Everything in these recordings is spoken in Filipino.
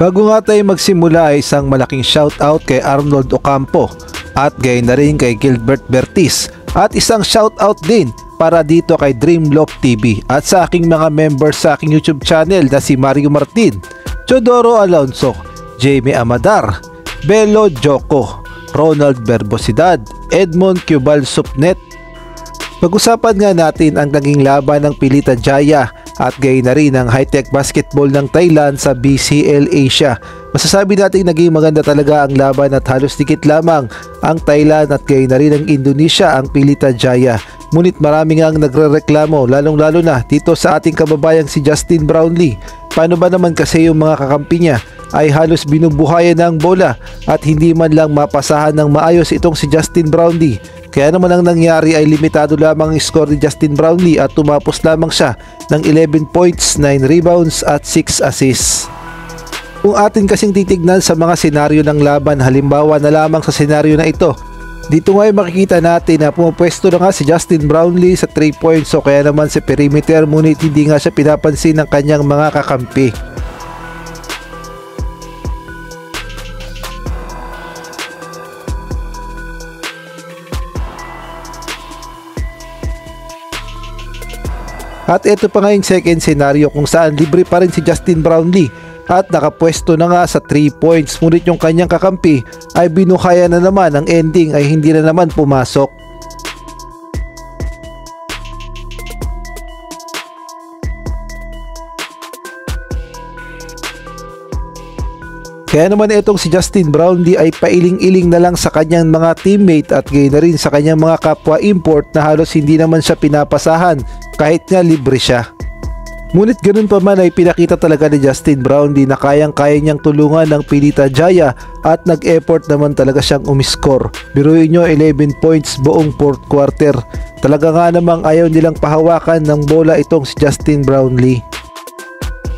Bago nga tayo magsimula ay isang malaking shoutout kay Arnold Ocampo at gayon na rin kay Gilbert Bertis at isang shoutout din para dito kay Dreamloft TV at sa aking mga members sa aking YouTube channel na si Mario Martin, Chodoro Alonso, Jamie Amadar, Belo Joko, Ronald Berbosidad, Edmond Cubal Supnet. Pag-usapan nga natin ang naging laban ng Pilita Jaya at gayon na rin ang high-tech basketball ng Thailand sa BCL Asia. Masasabi natin naging maganda talaga ang laban at halos dikit lamang ang Thailand at gayon na rin ang Indonesia ang Pilita Jaya. Ngunit marami nga ang nagrereklamo lalong-lalo na dito sa ating kababayang si Justin Brownlee. Paano ba naman kasi yung mga kakampi niya ay halos binubuhayan ng bola at hindi man lang mapasahan ng maayos itong si Justin Brownlee. Kaya naman ang nangyari ay limitado lamang ang score ni Justin Brownlee at tumapos lamang siya ng 11 points, 9 rebounds at 6 assists. Kung atin kasing titignan sa mga senaryo ng laban, halimbawa na lamang sa senaryo na ito, dito nga ay makikita natin na pumapwesto na nga si Justin Brownlee sa 3 points o kaya naman sa perimeter, ngunit hindi nga siya pinapansin ng kanyang mga kakampi. At ito pa nga yung second scenario kung saan libre pa rin si Justin Brownlee at nakapwesto na nga sa 3 points, ngunit yung kanyang kakampi ay binuhaya na naman, ang ending ay hindi na naman pumasok. Kaya naman itong si Justin Brownlee ay pailing-iling na lang sa kanyang mga teammate at gayon na rin sa kanyang mga kapwa import na halos hindi naman siya pinapasahan kahit nga libre siya. Ngunit ganun pa man ay pinakita talaga ni Justin Brownlee na kayang-kaya niyang tulungan ng Pilita Jaya at nag-effort naman talaga siyang umiscore. Biruin nyo, 11 points buong 4th quarter. Talaga nga namang ayaw nilang pahawakan ng bola itong si Justin Brownlee.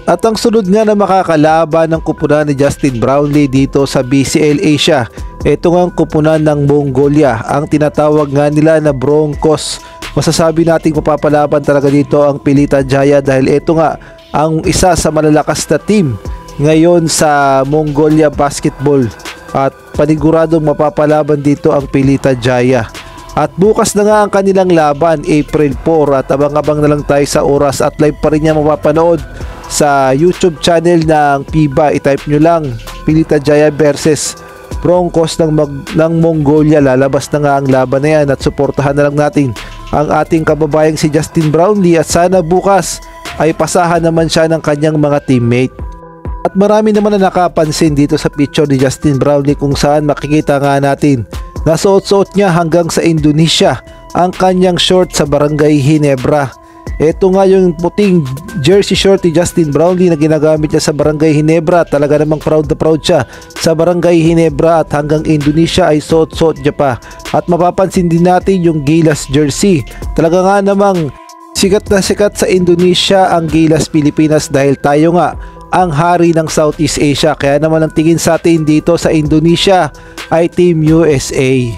At ang sunod nga na makakalaban ng kupunan ni Justin Brownlee dito sa BCL Asia, ito nga ang kupunan ng Mongolia, ang tinatawag nga nila na Broncos. Masasabi nating mapapalaban talaga dito ang Pilita Jaya dahil ito nga ang isa sa malalakas na team ngayon sa Mongolia basketball at paniguradong mapapalaban dito ang Pilita Jaya. At bukas na nga ang kanilang laban, April 4, at abang-abang na lang tayo sa oras at live pa rin niya mapapanood sa YouTube channel ng FIBA. I-type nyo lang Pilita Jaya versus Broncos ng Mongolia. Lalabas na nga ang laban na yan at suportahan na lang natin ang ating kababayang si Justin Brownlee at sana bukas ay pasahan naman siya ng kanyang mga teammate. At marami naman na nakapansin dito sa picture ni Justin Brownlee kung saan makikita nga natin nasuot-suot niya hanggang sa Indonesia ang kanyang short sa Barangay Ginebra. Ito nga yung puting jersey short ni Justin Brownlee na ginagamit niya sa Barangay Ginebra. Talaga namang proud na proud siya sa Barangay Ginebra at hanggang Indonesia ay suot-suot niya pa. At mapapansin din natin yung Gilas jersey. Talaga nga namang sikat na sikat sa Indonesia ang Gilas Pilipinas dahil tayo nga ang hari ng Southeast Asia. Kaya naman ang tingin sa atin dito sa Indonesia ay Team USA.